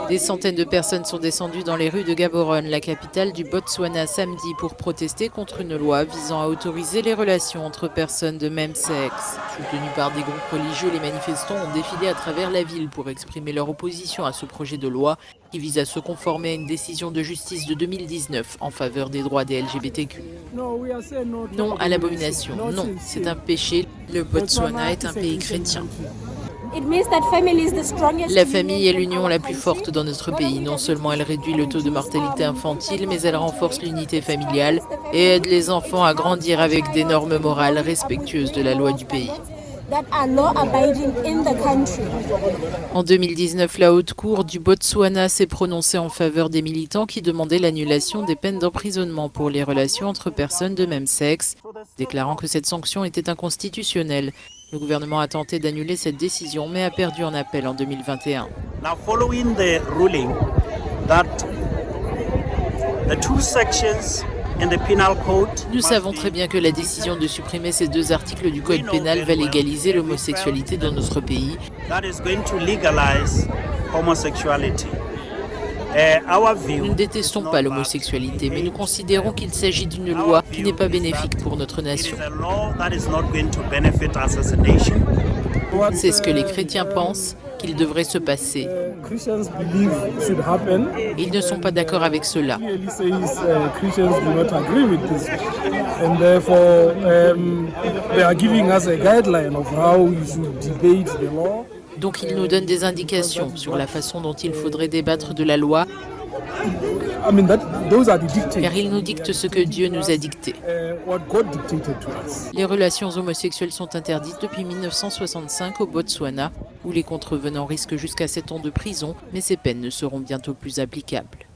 Des centaines de personnes sont descendues dans les rues de Gaborone, la capitale du Botswana, samedi pour protester contre une loi visant à autoriser les relations entre personnes de même sexe. Soutenus par des groupes religieux, les manifestants ont défilé à travers la ville pour exprimer leur opposition à ce projet de loi qui vise à se conformer à une décision de justice de 2019 en faveur des droits des LGBTQ. Non à l'abomination, non, c'est un péché. Le Botswana est un pays chrétien. La famille est l'union la plus forte dans notre pays. Non seulement elle réduit le taux de mortalité infantile, mais elle renforce l'unité familiale et aide les enfants à grandir avec des normes morales respectueuses de la loi du pays. En 2019, la Haute Cour du Botswana s'est prononcée en faveur des militants qui demandaient l'annulation des peines d'emprisonnement pour les relations entre personnes de même sexe, déclarant que cette sanction était inconstitutionnelle. Le gouvernement a tenté d'annuler cette décision, mais a perdu en appel en 2021. Now, following the ruling that the two sections in the penal code, nous savons très bien que la décision de supprimer ces deux articles du code pénal va légaliser l'homosexualité dans notre pays. That is going to legalize homosexuality. Nous ne détestons pas l'homosexualité, mais nous considérons qu'il s'agit d'une loi qui n'est pas bénéfique pour notre nation. C'est ce que les chrétiens pensent qu'il devrait se passer. Ils ne sont pas d'accord avec cela. Donc ils nous donnent des indications sur la façon dont il faudrait débattre de la loi, car ils nous dictent ce que Dieu nous a dicté. Les relations homosexuelles sont interdites depuis 1965 au Botswana, où les contrevenants risquent jusqu'à 7 ans de prison, mais ces peines ne seront bientôt plus applicables.